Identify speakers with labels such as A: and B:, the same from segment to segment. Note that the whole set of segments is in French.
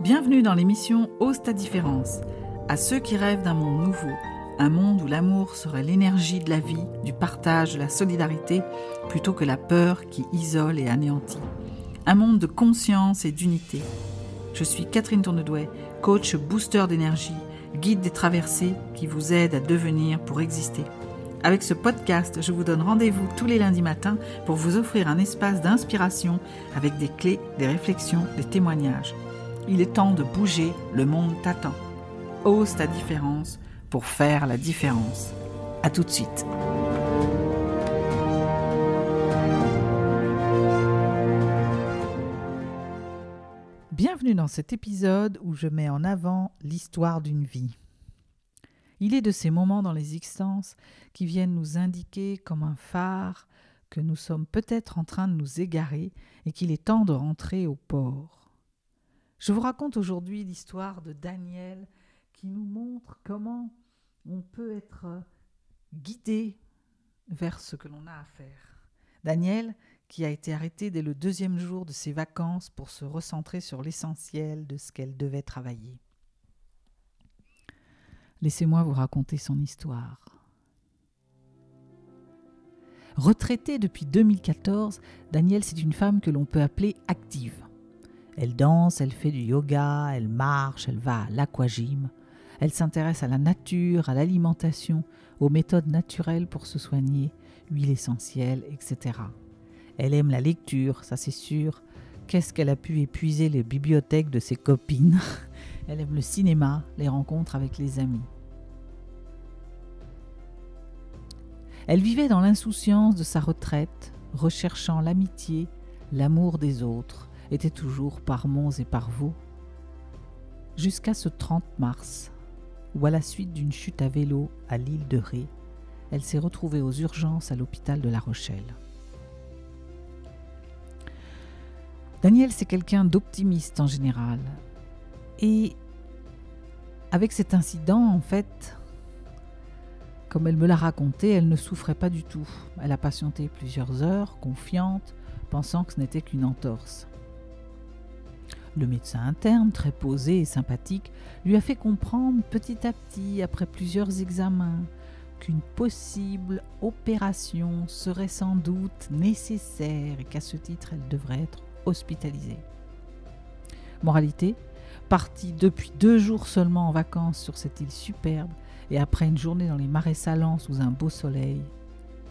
A: Bienvenue dans l'émission Ose ta différence. À ceux qui rêvent d'un monde nouveau, un monde où l'amour serait l'énergie de la vie, du partage, de la solidarité, plutôt que la peur qui isole et anéantit. Un monde de conscience et d'unité. Je suis Catherine Tournedouet, coach booster d'énergie, guide des traversées qui vous aide à devenir pour exister. Avec ce podcast, je vous donne rendez-vous tous les lundis matins pour vous offrir un espace d'inspiration avec des clés, des réflexions, des témoignages. Il est temps de bouger, le monde t'attend. Ose ta différence pour faire la différence. À tout de suite. Bienvenue dans cet épisode où je mets en avant l'histoire d'une vie. Il est de ces moments dans l'existence qui viennent nous indiquer comme un phare que nous sommes peut-être en train de nous égarer et qu'il est temps de rentrer au port. Je vous raconte aujourd'hui l'histoire de Daniel qui nous montre comment on peut être guidé vers ce que l'on a à faire. Daniel qui a été arrêté dès le 2e jour de ses vacances pour se recentrer sur l'essentiel de ce qu'elle devait travailler. Laissez-moi vous raconter son histoire. Retraitée depuis 2014, Daniel, c'est une femme que l'on peut appeler active. Elle danse, elle fait du yoga, elle marche, elle va à l'aquagym. Elle s'intéresse à la nature, à l'alimentation, aux méthodes naturelles pour se soigner, huiles essentielles, etc. Elle aime la lecture, ça c'est sûr. Qu'est-ce qu'elle a pu épuiser les bibliothèques de ses copines? Elle aime le cinéma, les rencontres avec les amis. Elle vivait dans l'insouciance de sa retraite, recherchant l'amitié, l'amour des autres, était toujours par monts et par vaux, jusqu'à ce 30 mars, où à la suite d'une chute à vélo à l'île de Ré, elle s'est retrouvée aux urgences à l'hôpital de La Rochelle. Daniel, c'est quelqu'un d'optimiste en général. Et avec cet incident, en fait, comme elle me l'a raconté, elle ne souffrait pas du tout. Elle a patienté plusieurs heures, confiante, pensant que ce n'était qu'une entorse. Le médecin interne, très posé et sympathique, lui a fait comprendre petit à petit, après plusieurs examens, qu'une possible opération serait sans doute nécessaire et qu'à ce titre, elle devrait être hospitalisée. Moralité, partie depuis 2 jours seulement en vacances sur cette île superbe et après une journée dans les marais salants sous un beau soleil,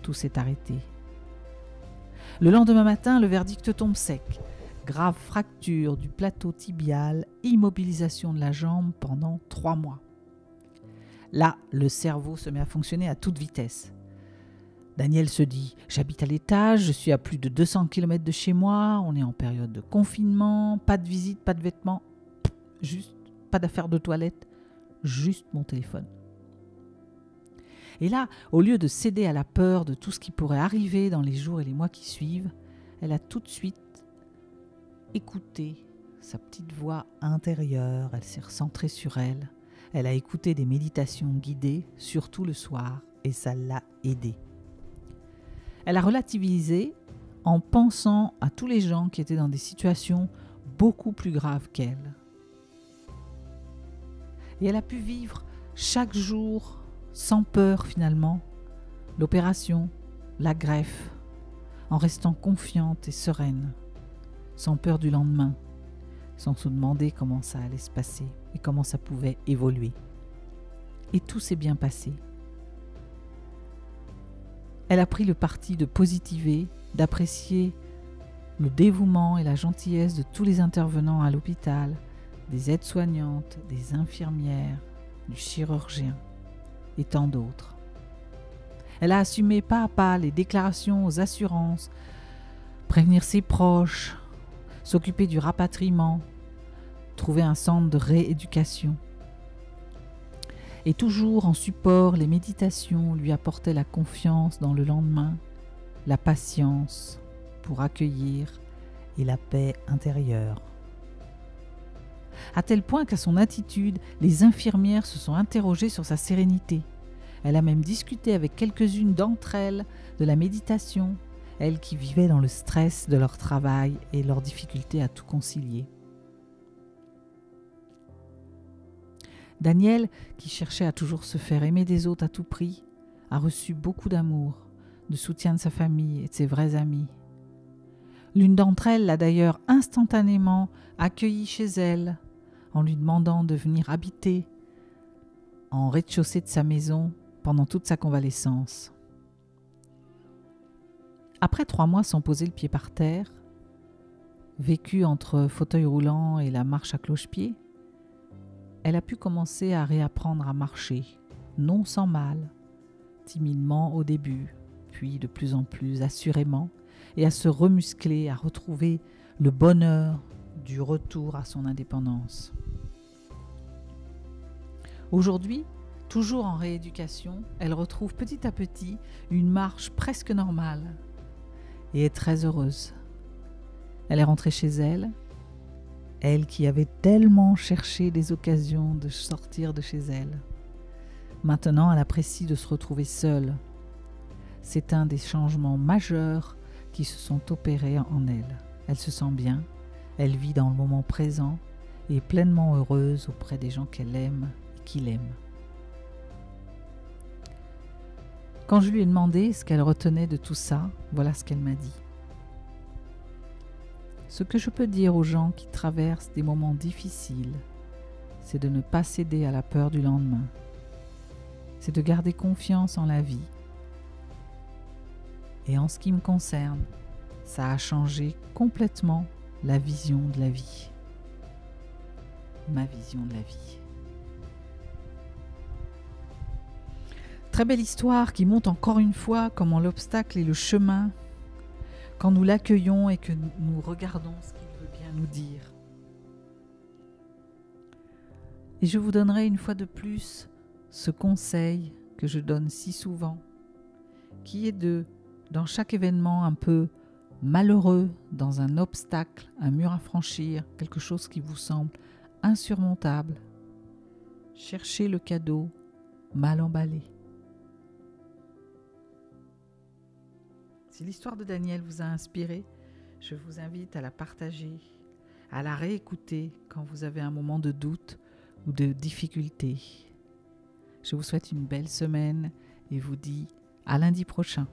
A: tout s'est arrêté. Le lendemain matin, le verdict tombe sec. Grave fracture du plateau tibial, immobilisation de la jambe pendant 3 mois. Là, le cerveau se met à fonctionner à toute vitesse. Daniel se dit « J'habite à l'étage, je suis à plus de 200 km de chez moi, on est en période de confinement, pas de visite, pas de vêtements, juste pas d'affaires de toilette, juste mon téléphone. » Et là, au lieu de céder à la peur de tout ce qui pourrait arriver dans les jours et les mois qui suivent, elle a tout de suite écouté sa petite voix intérieure, elle s'est recentrée sur elle, elle a écouté des méditations guidées, surtout le soir, et ça l'a aidée. Elle a relativisé en pensant à tous les gens qui étaient dans des situations beaucoup plus graves qu'elle. Et elle a pu vivre chaque jour sans peur finalement, l'opération, la greffe, en restant confiante et sereine, sans peur du lendemain, sans se demander comment ça allait se passer et comment ça pouvait évoluer. Et tout s'est bien passé. Elle a pris le parti de positiver, d'apprécier le dévouement et la gentillesse de tous les intervenants à l'hôpital, des aides-soignantes, des infirmières, du chirurgien et tant d'autres. Elle a assumé pas à pas les déclarations aux assurances, prévenir ses proches, s'occuper du rapatriement, trouver un centre de rééducation. Et toujours en support, les méditations lui apportaient la confiance dans le lendemain, la patience pour accueillir et la paix intérieure. À tel point qu'à son attitude, les infirmières se sont interrogées sur sa sérénité. Elle a même discuté avec quelques-unes d'entre elles de la méditation, elles qui vivaient dans le stress de leur travail et leur difficulté à tout concilier. Daniel, qui cherchait à toujours se faire aimer des autres à tout prix, a reçu beaucoup d'amour, de soutien de sa famille et de ses vrais amis. L'une d'entre elles l'a d'ailleurs instantanément accueilli chez elle en lui demandant de venir habiter en rez-de-chaussée de sa maison pendant toute sa convalescence. Après 3 mois sans poser le pied par terre, vécu entre fauteuil roulant et la marche à cloche-pied, elle a pu commencer à réapprendre à marcher, non sans mal, timidement au début, puis de plus en plus assurément, et à se remuscler, à retrouver le bonheur du retour à son indépendance. Aujourd'hui, toujours en rééducation, elle retrouve petit à petit une marche presque normale et est très heureuse. Elle est rentrée chez elle, elle qui avait tellement cherché des occasions de sortir de chez elle. Maintenant, elle apprécie de se retrouver seule. C'est un des changements majeurs qui se sont opérés en elle. Elle se sent bien, elle vit dans le moment présent et est pleinement heureuse auprès des gens qu'elle aime et qui l'aiment. Quand je lui ai demandé ce qu'elle retenait de tout ça, voilà ce qu'elle m'a dit. Ce que je peux dire aux gens qui traversent des moments difficiles, c'est de ne pas céder à la peur du lendemain. C'est de garder confiance en la vie. Et en ce qui me concerne, ça a changé complètement la vision de la vie. Ma vision de la vie. Très belle histoire qui montre encore une fois comment l'obstacle est le chemin quand nous l'accueillons et que nous regardons ce qu'il veut bien nous dire. Et je vous donnerai une fois de plus ce conseil que je donne si souvent, qui est dans chaque événement un peu malheureux, dans un obstacle, un mur à franchir, quelque chose qui vous semble insurmontable, cherchez le cadeau mal emballé. Si l'histoire de Daniel vous a inspiré, je vous invite à la partager, à la réécouter quand vous avez un moment de doute ou de difficulté. Je vous souhaite une belle semaine et vous dis à lundi prochain.